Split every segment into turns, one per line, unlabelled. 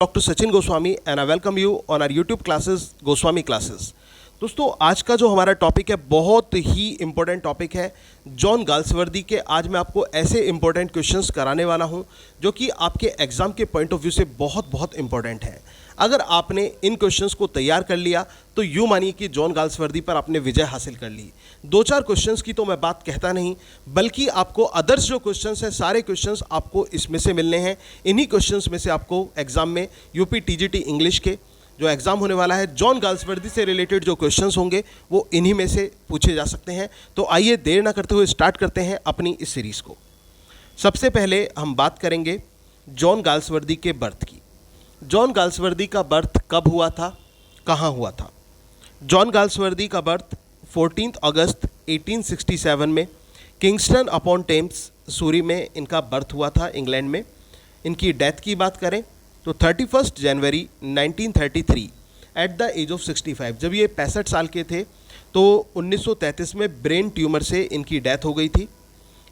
Dr. Sachin Goswami and I welcome you on our YouTube classes, Goswami classes. दोस्तों आज का जो हमारा टॉपिक है बहुत ही इम्पोर्टेंट टॉपिक है जॉन गाल्सवर्दी के। आज मैं आपको ऐसे इम्पोर्टेंट क्वेश्चंस कराने वाला हूं जो कि आपके एग्ज़ाम के पॉइंट ऑफ व्यू से बहुत इम्पोर्टेंट है। अगर आपने इन क्वेश्चंस को तैयार कर लिया तो यूँ मानिए कि जॉन गाल्सवर्दी पर आपने विजय हासिल कर ली। दो चार क्वेश्चंस की तो मैं बात कहता नहीं, बल्कि आपको अदर्स जो क्वेश्चंस हैं सारे क्वेश्चंस आपको इसमें से मिलने हैं। इन्हीं क्वेश्चंस में से आपको एग्ज़ाम में यूपी टीजीटी इंग्लिश के जो एग्ज़ाम होने वाला है जॉन गाल्सवर्दी से रिलेटेड जो क्वेश्चंस होंगे वो इन्हीं में से पूछे जा सकते हैं। तो आइए देर ना करते हुए स्टार्ट करते हैं अपनी इस सीरीज़ को। सबसे पहले हम बात करेंगे जॉन गाल्सवर्दी के बर्थ की। जॉन गाल्सवर्दी का बर्थ कब हुआ था, कहाँ हुआ था? जॉन गाल्सवर्दी का बर्थ 14 अगस्त 1867 में किंगस्टन अपॉन टेम्स सूरी में इनका बर्थ हुआ था, इंग्लैंड में। इनकी डेथ की बात करें तो 31 जनवरी 1933 एट द एज ऑफ 65। जब ये 65 साल के थे तो 1933 में ब्रेन ट्यूमर से इनकी डेथ हो गई थी।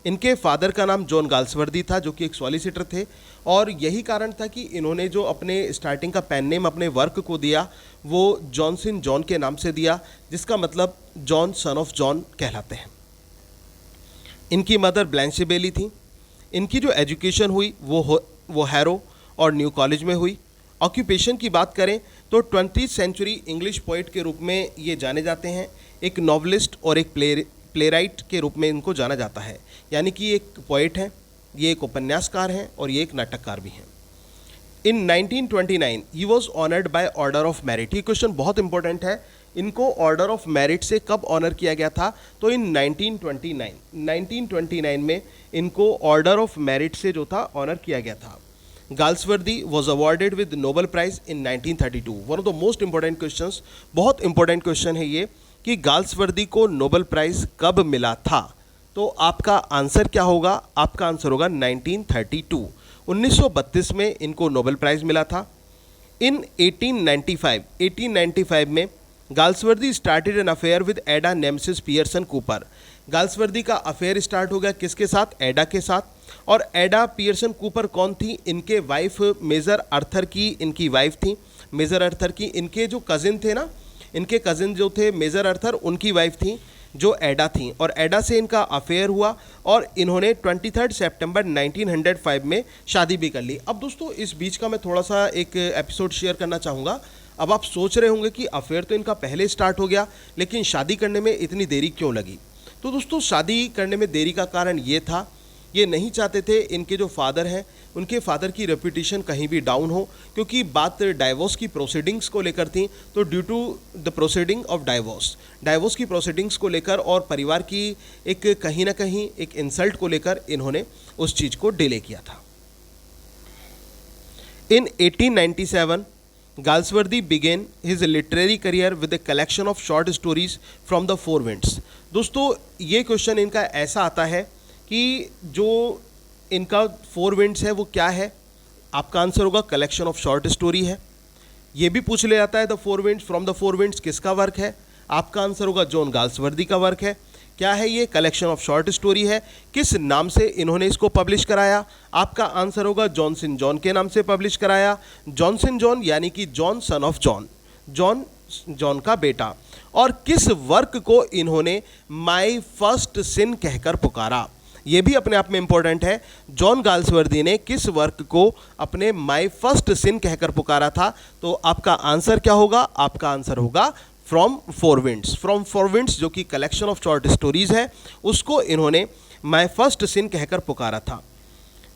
इनके फादर का नाम जॉन गाल्सवर्दी था जो कि एक सॉलिसिटर थे, और यही कारण था कि इन्होंने जो अपने स्टार्टिंग का पेन नेम अपने वर्क को दिया वो जॉनसन जॉन के नाम से दिया, जिसका मतलब जॉन सन ऑफ जॉन कहलाते हैं। इनकी मदर ब्लैंचे बेली थी। इनकी जो एजुकेशन हुई वो हैरो और न्यू कॉलेज में हुई। ऑक्यूपेशन की बात करें तो 20th सेंचुरी इंग्लिश पोइट के रूप में ये जाने जाते हैं। एक नॉवलिस्ट और एक प्लेराइट के रूप में इनको जाना जाता है, यानी कि एक पोइट हैं, ये एक उपन्यासकार हैं और ये एक नाटककार भी हैं। इन 1929 he was honoured by order of merit. ये क्वेश्चन बहुत इंपॉर्टेंट है। इनको ऑर्डर ऑफ मेरिट से कब ऑनर किया गया था? तो इन 1929 में इनको ऑर्डर ऑफ मेरिट से जो था ऑनर किया गया था। Galsworthy was awarded with Nobel prize in 1932। One of the most important questions, बहुत इंपॉर्टेंट क्वेश्चन है ये कि गाल्सवर्दी को नोबेल प्राइज कब मिला था। तो आपका आंसर क्या होगा? आपका आंसर होगा 1932। 1932 में इनको नोबेल प्राइज मिला था। इन 1895 में Galsworthy started an affair with एडा नेमेसिस पियर्सन कूपर। गाल्सवर्दी का अफेयर स्टार्ट हो गया किसके साथ? एडा के साथ। और एडा पियर्सन कूपर कौन थी? इनके वाइफ मेजर अर्थर की इनकी वाइफ थी, मेजर अर्थर की। इनके जो कज़िन थे ना, इनके कज़िन जो थे मेजर अर्थर, उनकी वाइफ थी जो एडा थी, और एडा से इनका अफेयर हुआ और इन्होंने 23 सितंबर 1905 में शादी भी कर ली। अब दोस्तों इस बीच का मैं थोड़ा सा एक एपिसोड शेयर करना चाहूँगा। अब आप सोच रहे होंगे कि अफेयर तो इनका पहले स्टार्ट हो गया, लेकिन शादी करने में इतनी देरी क्यों लगी? तो दोस्तों शादी करने में देरी का कारण ये था, ये नहीं चाहते थे इनके जो फादर हैं उनके फादर की रेपुटेशन कहीं भी डाउन हो, क्योंकि बात डाइवोर्स की प्रोसीडिंग्स को लेकर थी। तो due to the proceeding of divorce की प्रोसीडिंग्स को लेकर और परिवार की एक कहीं ना कहीं एक इंसल्ट को लेकर इन्होंने उस चीज़ को डिले किया था। इन 1897 Galsworthy begin his literary career with a collection of short stories from the four winds. दोस्तों ये क्वेश्चन इनका ऐसा आता है कि जो इनका फोर विंड्स है वो क्या है? आपका आंसर होगा कलेक्शन ऑफ शॉर्ट स्टोरी है। ये भी पूछ ले जाता है the four winds, from the four winds किसका वर्क है? आपका आंसर होगा जॉन गाल्सवर्दी का वर्क है। क्या है ये? कलेक्शन ऑफ शॉर्ट स्टोरी है। किस नाम से इन्होंने इसको पब्लिश कराया? आपका आंसर होगा जॉनसन जॉन के नाम से पब्लिश कराया। जॉनसन जॉन यानी कि John son of John, John John का बेटा। और किस वर्क को इन्होंने माई फर्स्ट सिन कहकर पुकारा? ये भी अपने आप में इंपॉर्टेंट है। जॉन गाल्सवर्दी ने किस वर्क को अपने माई फर्स्ट सिन कहकर पुकारा था? तो आपका आंसर क्या होगा? आपका आंसर होगा from four winds. From four winds जो कि कलेक्शन ऑफ शॉर्ट स्टोरीज है, उसको इन्होंने माई फर्स्ट सिन कहकर पुकारा था।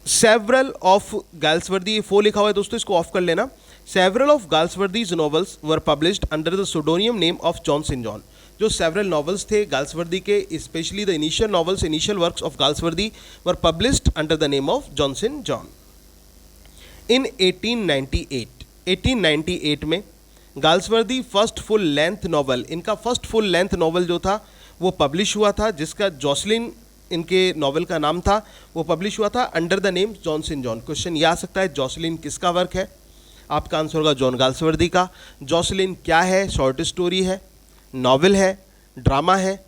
सेवरल ऑफ गाल्सवर्दी, फो लिखा हुआ है दोस्तों, इसको ऑफ कर लेना। Several of Galsworthy's novels were published under the pseudonym name of Johnson John. जो सेवरल नॉवेल्स थे गाल्सवर्दी के, specially the initial novels, initial works of Galsworthy were published under the name of Johnson John. In 1898 में Galsworthy first full length novel, इनका first full length novel जो था वो publish हुआ था, जिसका जॉसलिन इनके नॉवल का नाम था, वो पब्लिश हुआ था under the name Johnson John. Question ये आ सकता है जॉसलिन किसका वर्क है? आपका आंसर होगा जॉन गाल्सवर्दी का। जॉसलिन क्या है? शॉर्ट स्टोरी है, नॉवेल है, ड्रामा है,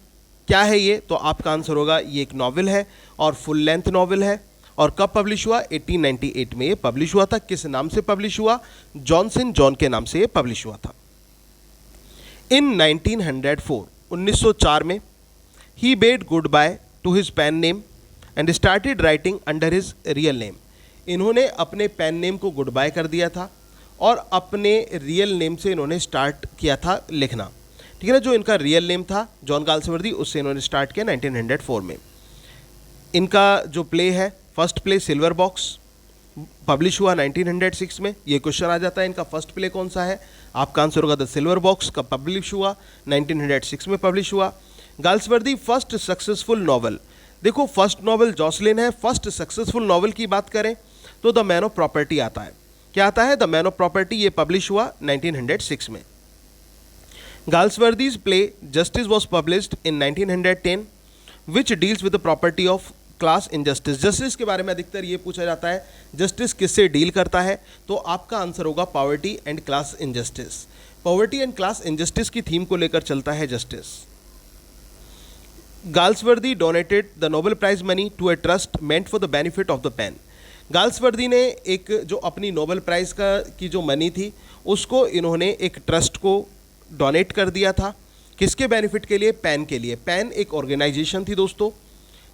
क्या है ये? तो आपका आंसर होगा ये एक नॉवेल है और फुल लेंथ नॉवेल है। और कब पब्लिश हुआ? 1898 में ये पब्लिश हुआ था। किस नाम से पब्लिश हुआ? जॉनसन जॉन के नाम से ये पब्लिश हुआ था। इन 1904 1904 में ही bade goodbye to his pen name and started writing under his real name. इन्होंने अपने पेन नेम को गुड बाय कर दिया था और अपने रियल नेम से इन्होंने स्टार्ट किया था लिखना। ठीक है ना, जो इनका रियल नेम था जॉन गाल्सवर्दी, उससे इन्होंने स्टार्ट किया 1904 में। इनका जो प्ले है, first play silver box, publish हुआ 1906 में। ये क्वेश्चन आ जाता है, इनका फर्स्ट प्ले कौन सा है? आपका आंसर होगा द सिल्वर बॉक्स। कब पब्लिश हुआ? 1906 में पब्लिश हुआ। गाल्सवर्दी फर्स्ट सक्सेसफुल नॉवल, देखो फर्स्ट नॉवल जॉसलिन है, फर्स्ट सक्सेसफुल नॉवल की बात करें तो द मैन ऑफ प्रॉपर्टी आता है। क्या आता है? The man of property. ये पब्लिश हुआ 1906 में। Galsworthy's play Justice was published in 1910, which deals with the property of class injustice. Justice के बारे में अधिकतर ये पूछा जाता है, जस्टिस किससे डील करता है? तो आपका आंसर होगा poverty and class injustice. Poverty and class injustice की थीम को लेकर चलता है justice. Galsworthy donated the Nobel prize money to a trust मेंट for the benefit of the PEN. Galsworthy ने एक जो अपनी नोबेल प्राइज की जो मनी थी उसको इन्होंने एक ट्रस्ट को डोनेट कर दिया था। किसके बेनिफिट के लिए? पेन के लिए। पेन एक ऑर्गेनाइजेशन थी दोस्तों,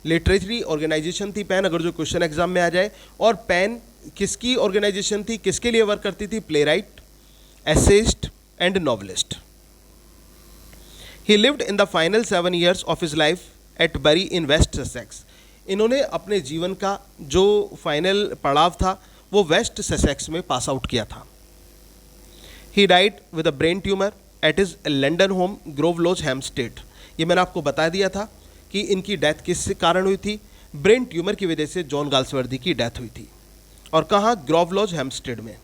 लिटरेचरी ऑर्गेनाइजेशन थी पेन, अगर जो क्वेश्चन एग्जाम में आ जाए। और पेन किसकी ऑर्गेनाइजेशन थी, किसके लिए वर्क करती थी? Play right, essayist and novelist. He lived in the final 7 years of his life at बरी इन वेस्ट ससेक्स। इन्होंने अपने जीवन का जो फाइनल पड़ाव था वो वेस्ट ससेक्स में पास आउट किया था। He died with a brain tumour at his London home Grove Lodge Hampstead. ये मैंने आपको बता दिया था कि इनकी डेथ किस कारण हुई थी? ब्रेन ट्यूमर की वजह से जॉन गाल्सवर्दी की डेथ हुई थी। और कहाँ? ग्रोव लॉज हेम्पस्टेड में।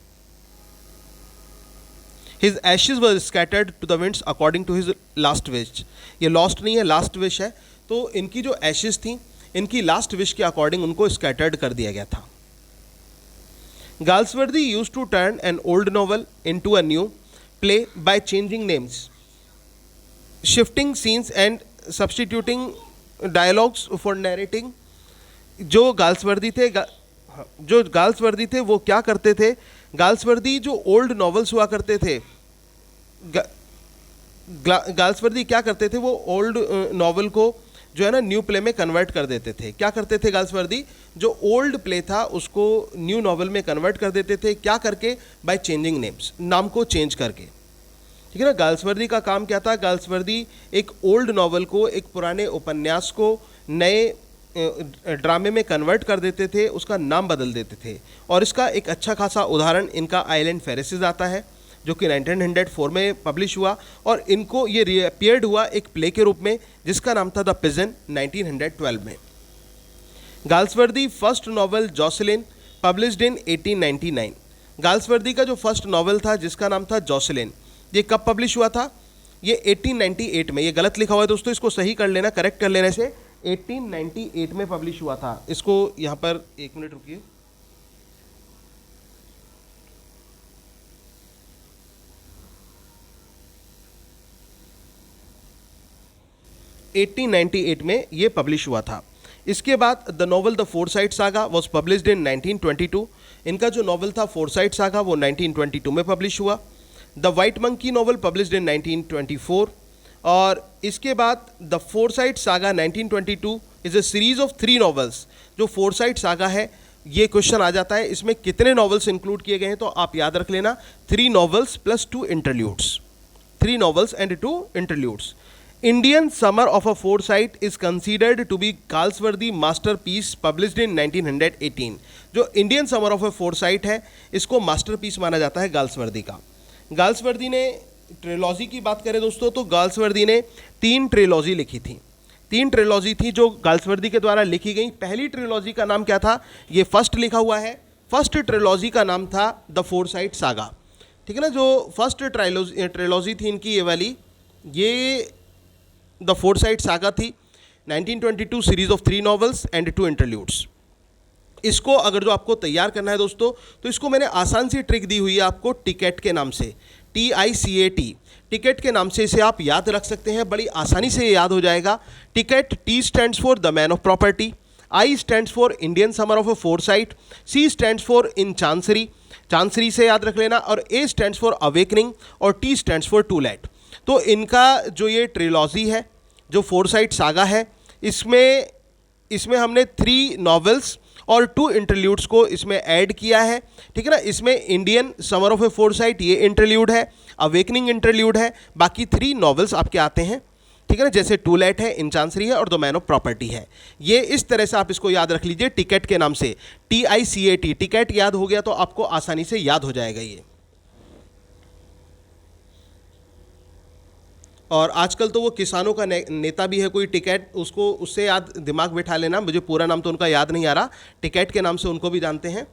His ashes were scattered to the winds according to his last wish. ये लॉस्ट नहीं है, लास्ट विश है। तो इनकी जो एशेज थी, इनकी लास्ट विश के अकॉर्डिंग उनको स्कैटर्ड कर दिया गया था। Galsworthy used to turn an old novel into a new play by changing names, shifting scenes and substituting dialogues for narrating. जो गाल्सवर्दी थे वो क्या करते थे? गाल्सवर्दी जो ओल्ड नॉवेल्स हुआ करते थे, गाल्सवर्दी क्या करते थे? वो ओल्ड नॉवल को जो है ना न्यू प्ले में कन्वर्ट कर देते थे। क्या करते थे गाल्सवर्दी? जो ओल्ड प्ले था उसको न्यू नॉवल में कन्वर्ट कर देते थे। क्या करके? बाय चेंजिंग नेम्स, नाम को चेंज करके। ठीक है ना, गाल्सवर्दी का काम क्या था? गाल्सवर्दी एक ओल्ड नॉवल को, एक पुराने उपन्यास को नए ड्रामे में कन्वर्ट कर देते थे, उसका नाम बदल देते थे। और इसका एक अच्छा खासा उदाहरण इनका आइलैंड फेरेसिस आता है, जो कि 1904 में पब्लिश हुआ। और इनको ये रीअपियर्ड हुआ एक प्ले के रूप में जिसका नाम था द पिजन 1912 में। Galsworthy first novel Jocelyn published in 1899। Galsworthy का जो फर्स्ट नॉवल था जिसका नाम था जॉसलिन, ये कब पब्लिश हुआ था? ये 1898 में। ये गलत लिखा हुआ है दोस्तों, इसको सही कर लेना, करेक्ट कर लेने से 1898 में पब्लिश हुआ था। इसको यहाँ पर 1 मिनट रुकिए। 1898 में ये पब्लिश हुआ था। इसके बाद the novel the Forsyte saga was published in 1922। इनका जो नॉवल था फोरसाइट सागा वो 1922 में पब्लिश हुआ। The white monkey novel published in 1924। और इसके बाद the Forsyte saga 1922 is a series of 3 novels. जो फोरसाइट सागा है, ये क्वेश्चन आ जाता है इसमें कितने नॉवेल्स इंक्लूड किए गए हैं, तो आप याद रख लेना 3 novels plus 2 interludes, 3 novels and 2 interludes. Indian summer of a Forsyte is considered to be Galsworthy masterpiece published in 1918। जो Indian summer of a Forsyte है इसको मास्टरपीस माना जाता है गाल्सवर्दी का। गाल्सवर्दी ने ट्रिलॉजी की बात करें दोस्तों, तो गाल्सवर्दी ने 3 ट्रिलॉजी लिखी थी। 3 ट्रिलॉजी थी जो गाल्सवर्दी के द्वारा लिखी गई। पहली ट्रिलॉजी का नाम क्या था? ये फर्स्ट लिखा हुआ है। फर्स्ट ट्रिलॉजी का नाम था द फोरसाइट सागा। ठीक है ना, जो फर्स्ट ट्रिलॉजी थी इनकी ये वाली, ये द फोरसाइट सागा थी। 1922 series of 3 novels and 2 interludes. इसको अगर जो आपको तैयार करना है दोस्तों, तो इसको मैंने आसान सी ट्रिक दी हुई है आपको, टिकट के नाम से, TICAT, टिकट के नाम से इसे आप याद रख सकते हैं, बड़ी आसानी से ये याद हो जाएगा। Ticket, T stands for the man of property, I stands for Indian summer of a Forsyte, C stands for in chancery, chancery से याद रख लेना, और A स्टैंड्स फॉर अवेकनिंग, और T stands for to let. तो इनका जो ये ट्रिलॉजी है, जो फोरसाइट सागा है, इसमें हमने 3 नॉवेल्स और 2 इंटरल्यूड्स को इसमें ऐड किया है, ठीक है ना। इसमें Indian summer of a foresight ये इंटरल्यूड है, अवेकनिंग इंटरल्यूड है, बाकी 3 नॉवेल्स आपके आते हैं, ठीक है ना, जैसे टू लेट है, इन चांसरी है, और द मैन ऑफ प्रॉपर्टी है। ये इस तरह से आप इसको याद रख लीजिए टिकट के नाम से, TICAT, टिकट याद हो गया तो आपको आसानी से याद हो जाएगा ये। और आजकल तो वो किसानों का नेता भी है कोई टिकैट, उसको उससे याद दिमाग बैठा लेना, मुझे पूरा नाम तो उनका याद नहीं आ रहा, टिकैट के नाम से उनको भी जानते हैं।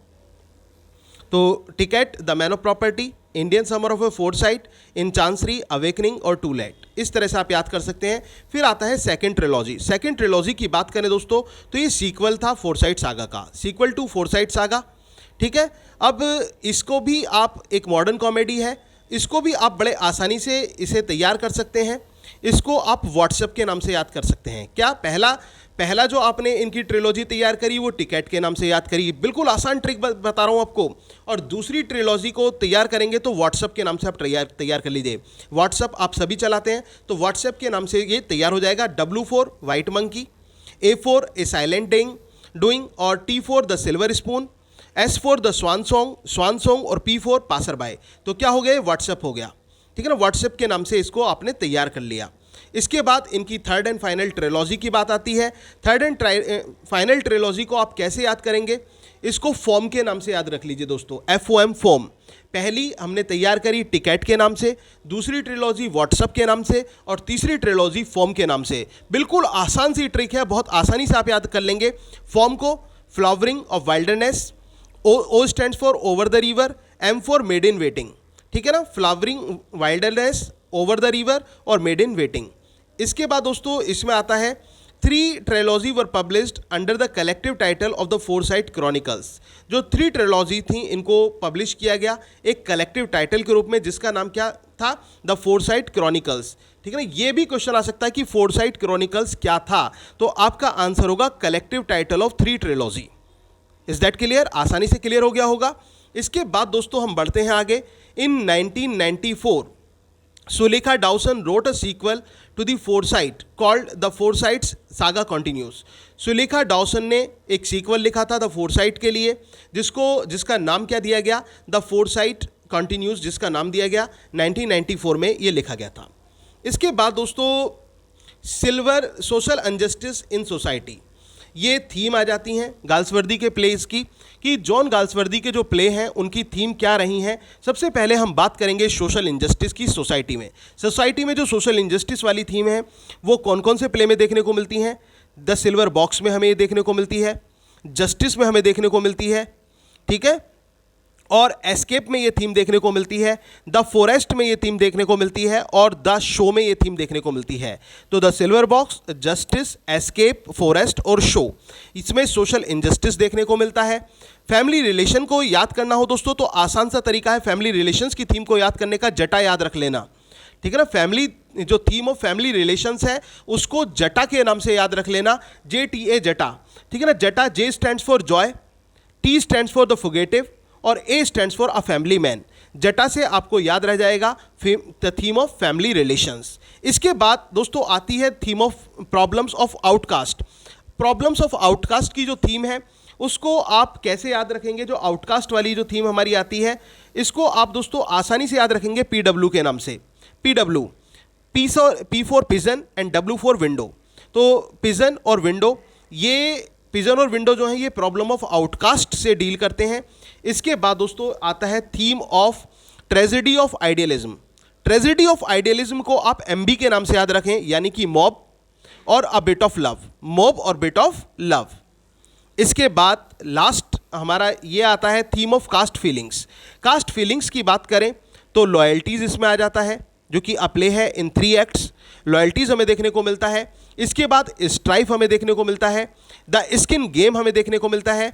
तो टिकैट, the man of property, Indian summer of a Forsyte, in Chancery, awakening और टू लेट, इस तरह से आप याद कर सकते हैं। फिर आता है सेकंड ट्रिलॉजी। सेकंड ट्रिलॉजी की बात करें दोस्तों तो ये सीक्वल था फोरसाइट सागा का, सीक्वल टू फोरसाइट सागा, ठीक है। अब इसको भी आप, एक मॉडर्न कॉमेडी है, इसको भी आप बड़े आसानी से इसे तैयार कर सकते हैं। इसको आप व्हाट्सएप के नाम से याद कर सकते हैं। क्या पहला जो आपने इनकी ट्रिलॉजी तैयार करी वो टिकट के नाम से याद करी, बिल्कुल आसान ट्रिक बता रहा हूँ आपको। और दूसरी ट्रिलॉजी को तैयार करेंगे तो व्हाट्सएप के नाम से आप तैयार कर लीजिए। व्हाट्सएप आप सभी चलाते हैं तो व्हाट्सएप के नाम से ये तैयार हो जाएगा। W for white monkey, A for a silent wooing, और T for the silver spoon, S for the swan song, और P फॉर पासर बाय। तो क्या हो गया, व्हाट्सएप हो गया, ठीक है ना। व्हाट्सएप के नाम से इसको आपने तैयार कर लिया। इसके बाद इनकी थर्ड एंड फाइनल ट्रिलॉजी की बात आती है। थर्ड एंड फाइनल ट्रिलॉजी को आप कैसे याद करेंगे, इसको फॉर्म के नाम से याद रख लीजिए दोस्तों, FOM, फॉर्म। पहली हमने तैयार करी टिकट के नाम से, दूसरी ट्रिलॉजी व्हाट्सएप के नाम से, और तीसरी ट्रिलॉजी फॉर्म के नाम से। बिल्कुल आसान सी ट्रिक है, बहुत आसानी से आप याद कर लेंगे। फॉर्म को flowering of wilderness, O stands for over the river, M for made in waiting, ठीक है ना, flowering wilderness, over the river और मेड इन वेटिंग। इसके बाद दोस्तों इसमें आता है 3 trilogy were published under the collective title of the foresight chronicles. जो 3 ट्रिलॉजी थी इनको पब्लिश किया गया एक कलेक्टिव टाइटल के रूप में, जिसका नाम क्या था, द फोरसाइट क्रॉनिकल्स, ठीक है ना। ये भी क्वेश्चन आ सकता है कि फोरसाइट क्रॉनिकल्स क्या था, तो आपका आंसर होगा collective title of 3 trilogy. Is that clear, आसानी से क्लियर हो गया होगा। इसके बाद दोस्तों हम बढ़ते हैं आगे। In 1994 Sulekha Dawson wrote a sequel to the Forsyte called the Forsytes saga continues. Sulekha Dawson ने एक सीक्वल लिखा था द फोरसाइट के लिए, जिसका नाम क्या दिया गया, द फोरसाइट कॉन्टिन्यूस, जिसका नाम दिया गया 1994 में ये लिखा गया था। इसके बाद दोस्तों silver, social injustice in society, ये थीम आ जाती हैं गाल्सवर्दी के प्लेस की, कि जॉन गाल्सवर्दी के जो प्ले हैं उनकी थीम क्या रही हैं। सबसे पहले हम बात करेंगे सोशल इंजस्टिस की। सोसाइटी में जो सोशल इंजस्टिस वाली थीम है वो कौन कौन से प्ले में देखने को मिलती हैं। द सिल्वर बॉक्स में हमें ये देखने को मिलती है, जस्टिस में हमें देखने को मिलती है, ठीक है, और एस्केप में ये थीम देखने को मिलती है, द फॉरेस्ट में ये थीम देखने को मिलती है, और द शो में ये थीम देखने को मिलती है। तो the silver box, justice, escape, forest और शो, इसमें सोशल इंजस्टिस देखने को मिलता है। फैमिली रिलेशन को याद करना हो दोस्तों तो आसान सा तरीका है फैमिली रिलेशंस की थीम को याद करने का, जटा याद रख लेना, ठीक है ना। फैमिली, जो थीम ऑफ फैमिली रिलेशंस है उसको जटा के नाम से याद रख लेना, JTA, जटा, ठीक है ना। जटा, J stands for joy, T stands for the fugitive, और A stands for a family man. जटा से आपको याद रह जाएगा the theme of family relations. इसके बाद दोस्तों आती है theme of problems of outcast. Problems of outcast की जो थीम है उसको आप कैसे याद रखेंगे, जो आउटकास्ट वाली जो थीम हमारी आती है इसको आप दोस्तों आसानी से याद रखेंगे PW के नाम से। PW, P for pigeon and W for window. तो पिजन और विंडो, ये पिजन और विंडो जो है ये प्रॉब्लम ऑफ आउटकास्ट से डील करते हैं। इसके बाद दोस्तों आता है theme of tragedy of idealism. Tragedy of idealism को आप MB के नाम से याद रखें, यानी कि मॉब और a bit of love, mob और बिट ऑफ लव। इसके बाद लास्ट हमारा ये आता है theme of caste feelings. Caste feelings की बात करें तो लॉयल्टीज़ इसमें आ जाता है, जो कि अप्ले है इन 3 एक्ट्स। लॉयल्टीज़ हमें देखने को मिलता है। इसके बाद स्ट्राइफ हमें देखने को मिलता है, द स्किन गेम हमें देखने को मिलता है,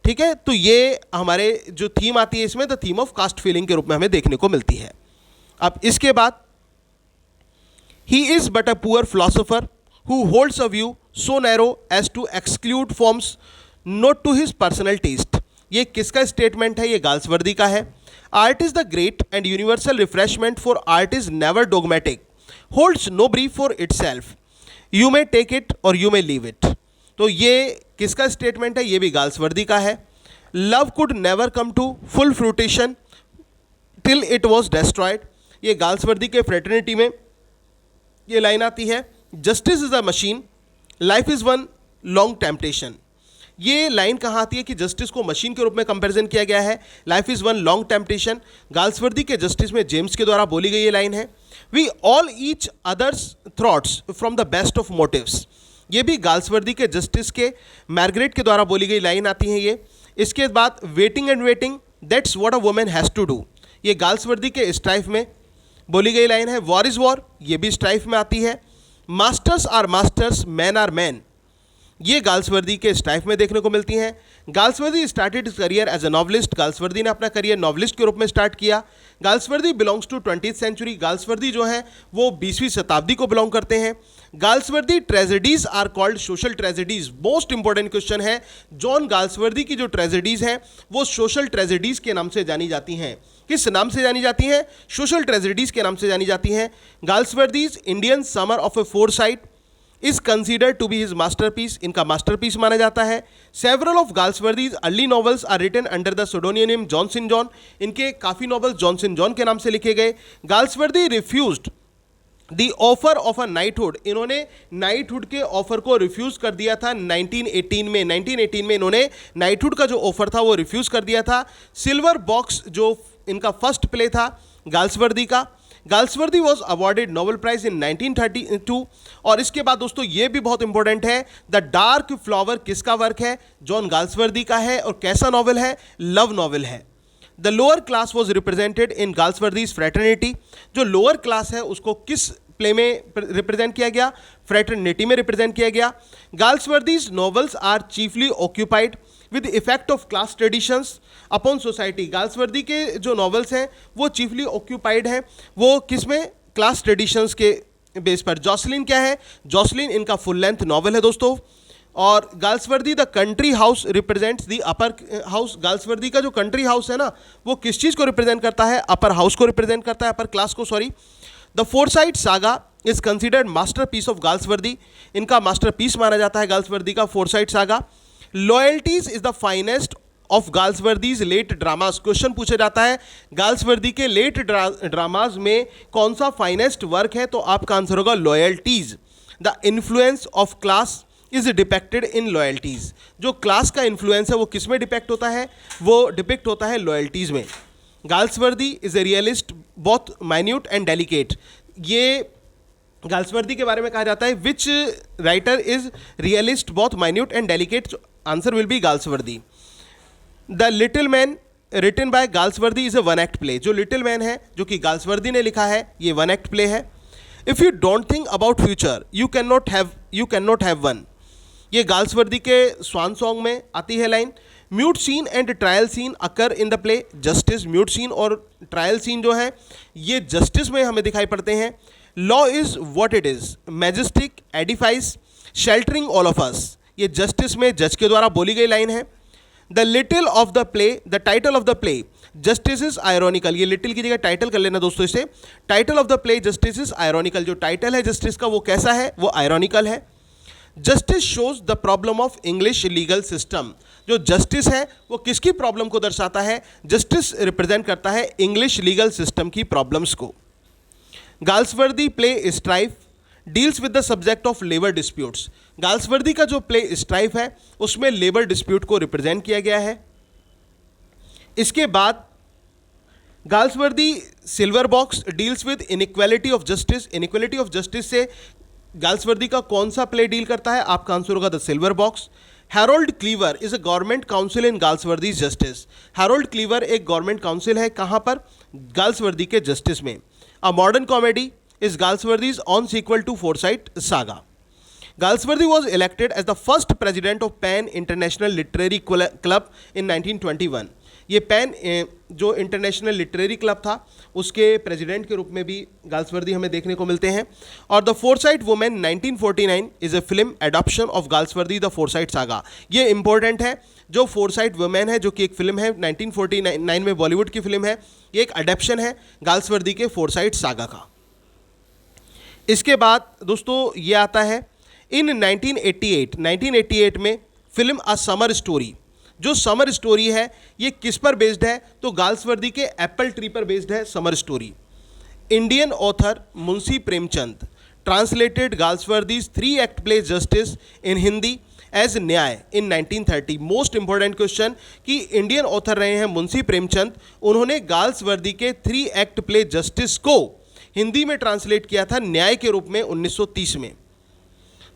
ठीक है। तो ये हमारे जो थीम आती है इसमें the theme of caste feeling के रूप में हमें देखने को मिलती है। अब इसके बाद he is but a poor philosopher who holds a view so narrow as to exclude forms not to his personal taste. ये किसका स्टेटमेंट है? ये गाल्सवर्दी का है. Art is the great and universal refreshment, for art is never dogmatic, holds no brief for itself. You may take it or you may leave it. तो ये किसका statement है? ये भी गाल्सवर्दी का है. Love could never come to full fruition till it was destroyed. ये Galsworthy के फ्रेटर्निटी में ये लाइन आती है. Justice is a machine, life is one long temptation. ये लाइन कहाँ आती है कि जस्टिस को मशीन के रूप में कंपैरिजन किया गया है, life is one long temptation. Galsworthy के जस्टिस में जेम्स के द्वारा बोली गई ये लाइन है. We all each others thoughts from the best of motives. ये भी गाल्सवर्दी के जस्टिस के मार्गरेट के द्वारा बोली गई लाइन आती है ये. इसके बाद waiting and waiting, that's what a woman has to do. ये गाल्सवर्दी के स्ट्राइफ में बोली गई लाइन है. वॉर इज़ वॉर, ये भी स्ट्राइफ में आती है. Masters are masters, man are man, ये गाल्सवर्दी के स्ट्राइफ में देखने को मिलती हैं. Galsworthy started his career as a novelist. Galsworthy ने अपना करियर नॉवलिस्ट के रूप में स्टार्ट किया. Galsworthy belongs to 20th century. Galsworthy जो है वो 20वीं शताब्दी को बिलोंग करते हैं. Galsworthy tragedies are called social tragedies. Most important question है. जॉन गाल्सवर्दी की जो ट्रेजेडीज हैं वो सोशल ट्रेजेडीज के नाम से जानी जाती हैं. किस नाम से जानी जाती हैं? सोशल ट्रेजेडीज के नाम से जानी जाती हैं. Galsworthy's Indian summer of a Forsyte is considered to be his masterpiece. इनका मास्टरपीस माना जाता है. Several of Galsworthy's early novels are written under the pseudonym Johnson John. इनके काफ़ी नॉवेल्स जॉनसन जॉन के नाम से लिखे गए. Galsworthy refused the offer of a knighthood. इन्होंने नाइटहुड के ऑफर को रिफ्यूज़ कर दिया था 1918 में. 1918 में इन्होंने नाइटहुड का जो ऑफर था वो रिफ्यूज़ कर दिया था. सिल्वर बॉक्स जो इनका फर्स्ट प्ले था गाल्सवर्दी का. Galsworthy was awarded Nobel prize in 1932. और इसके बाद दोस्तों ये भी बहुत इंपॉर्टेंट है, द डार्क फ्लावर किसका वर्क है? जॉन गाल्सवर्दी का है. और कैसा नॉवेल है? लव नॉवेल है. The lower class was represented in Galsworthy's fraternity. जो लोअर क्लास है उसको किस प्ले में रिप्रेजेंट किया गया? फ्रेटर्निटी में रिप्रेजेंट किया गया. Galsworthy's novels are chiefly occupied with effect of class traditions upon society. Galsworthy के जो नॉवेल्स हैं वो चीफली ऑक्यूपाइड हैं, वो किस में? क्लास ट्रेडिशंस के बेस पर. जॉसलिन क्या है? जॉसलिन इनका फुल लेंथ नॉवेल है दोस्तों. और Galsworthy the country house represents the upper house. Galsworthy का जो कंट्री हाउस है ना वो किस चीज़ को रिप्रेजेंट करता है? अपर हाउस को रिप्रेजेंट करता है, अपर क्लास को, sorry. The Forsyte saga is considered masterpiece of Galsworthy. इनका मास्टरपीस माना जाता है गाल्सवर्दी का Forsyte saga. Loyalties is the finest of Galsworthy's late dramas. Question पूछा जाता है गाल्सवर्दी के लेट ड्रामाज में कौन सा फाइनेस्ट वर्क है? तो आपका आंसर होगा loyalties. The influence of class is depicted in loyalties. जो क्लास का इन्फ्लुएंस है वो किस में डिपेक्ट होता है? वो डिपेक्ट होता है लॉयल्टीज में. गाल्सवर्दी इज ए रियलिस्ट बहुत माइन्यूट एंड डेलिकेट. ये गाल्सवर्दी के बारे में कहा जाता है विच राइटर इज रियलिस्ट बहुत minute and delicate. Answer will be Galsworthy. The little man written by Galsworthy is a one act play. जो लिटिल मैन है जो कि गाल्सवर्दी ने लिखा है ये वन एक्ट प्ले है. If you don't think about future you can not have one. ये गाल्सवर्दी के स्वान सॉन्ग में आती है line. Mute scene and trial scene occur in the play. Justice, mute scene और ट्रायल सीन जो है ये जस्टिस में हमें दिखाई पड़ते हैं. Law is what it is, majestic, edifice, sheltering all of us. ये जस्टिस में जज के द्वारा बोली गई लाइन है. The little of the play, the title of the play justice is ironical. ये लिटिल की जगह टाइटल कर लेना दोस्तों इसे. Title of the play justice is ironical. जो टाइटल है जस्टिस का वो कैसा है? वो आयरॉनिकल है. Justice shows the problem of English legal system. जो जस्टिस है वो किसकी प्रॉब्लम को दर्शाता है? जस्टिस रिप्रेजेंट करता है इंग्लिश लीगल सिस्टम की प्रॉब्लम्स को. Galsworthy play strife deals with the subject of labour disputes. Galsworthy का जो प्ले स्ट्राइफ है उसमें लेबर डिस्प्यूट को रिप्रेजेंट किया गया है. इसके बाद Galsworthy silver box deals with inequality of justice. Inequality of justice से गाल्सवर्दी का कौन सा प्ले डील करता है? आपका आंसर होगा the silver box. Harold Cleaver is a government council in Galsworthy's justice. Harold Cleaver एक गवर्नमेंट काउंसिल है, कहाँ पर? गाल्सवर्दी के जस्टिस में. A modern comedy is Galsworthy's own sequel to Forsyte Saga. Galsworthy was elected as the first president of Pan International Literary Club in 1921. ये pan जो international literary club था उसके president के रूप में भी गाल्सवर्दी हमें देखने को मिलते हैं। और the foresight women 1949 is a film adoption of Galsworthy the Forsyte saga. ये इंपॉर्टेंट है, जो फोरसाइट वुमेन है जो कि एक फिल्म है 1949 में बॉलीवुड की फिल्म है, ये एक अडेप्शन है गाल्सवर्दी के फोरसाइट सागा का। इसके बाद दोस्तों ये आता है इन 1988 में फिल्म अ समर स्टोरी। जो समर स्टोरी है ये किस पर बेस्ड है, तो गाल्सवर्दी के एप्पल ट्री पर बेस्ड है summer story. Indian author Munshi Premchand translated Galsworthy's 3 act play justice in Hindi as Nyay in 1930। Most important question कि इंडियन ऑथर रहे हैं मुंशी प्रेमचंद, उन्होंने गाल्सवर्दी के 3 एक्ट प्ले जस्टिस को हिंदी में ट्रांसलेट किया था न्याय के रूप में 1930 में।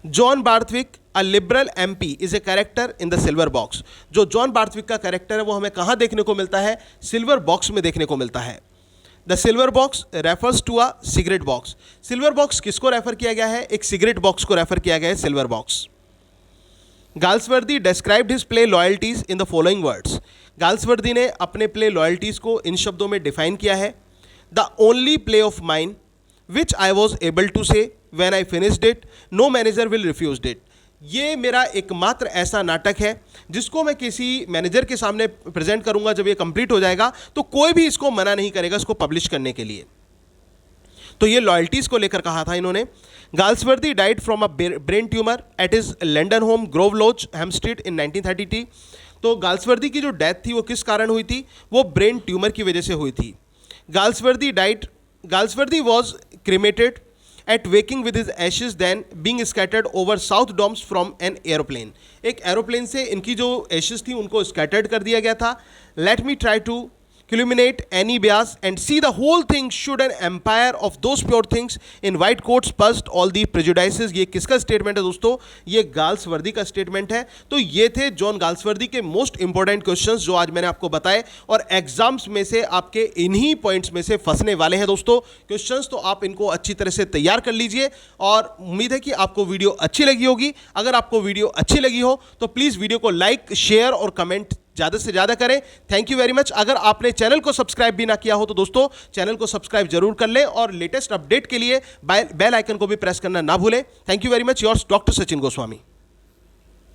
John Barthwick a liberal MP is a character in the silver box. जो जॉन बार्थविक का कैरेक्टर है वो हमें कहाँ देखने को मिलता है, सिल्वर बॉक्स में देखने को मिलता है। The silver box refers to a cigarette box. Silver box किसको रेफर किया गया है, एक सिगरेट बॉक्स को रेफर किया गया है silver box. Galsworthy described his play loyalties in the following words. Galsworthy ने अपने प्ले लॉयल्टीज को इन शब्दों में डिफाइन किया है। The only play of mine which I was able to say when I finished it no manager will refused it. ये मेरा एकमात्र ऐसा नाटक है जिसको मैं किसी मैनेजर के सामने प्रेजेंट करूंगा, जब ये कंप्लीट हो जाएगा तो कोई भी इसको मना नहीं करेगा इसको पब्लिश करने के लिए। तो ये लॉयल्टीज को लेकर कहा था इन्होंने। Galsworthy died from a brain tumour at his London home Grove Lodge Hampstead in 1932। तो गाल्सवर्दी की जो डेथ थी वो किस कारण हुई थी, वो ब्रेन ट्यूमर की वजह से हुई थी। Galsworthy was cremated at waking with his ashes then being scattered over south domes from an aeroplane। एक एरोप्लेन से इनकी जो एशेस थी उनको स्कैटर्ड कर दिया गया था। Let me try to culminate any bias and see the whole thing should an empire of those pure things in white coats past all the prejudices। ये किसका स्टेटमेंट है दोस्तों, ये गाल्सवर्दी का स्टेटमेंट है। तो ये थे जॉन गाल्सवर्दी के मोस्ट इंपॉर्टेंट क्वेश्चंस जो आज मैंने आपको बताए, और एग्जाम्स में से आपके इन्हीं पॉइंट्स में से फंसने वाले हैं दोस्तों क्वेश्चंस। तो आप इनको अच्छी तरह से तैयार कर लीजिए और उम्मीद है कि आपको वीडियो अच्छी लगी होगी। अगर आपको वीडियो अच्छी लगी हो तो प्लीज़ वीडियो को लाइक, शेयर और कमेंट ज़्यादा से ज़्यादा करें। Thank you very much. अगर आपने चैनल को सब्सक्राइब भी ना किया हो तो दोस्तों चैनल को सब्सक्राइब जरूर कर लें और लेटेस्ट अपडेट के लिए बेल आइकन को भी प्रेस करना ना भूलें। Thank you very much. Yours doctor Sachin Goswami.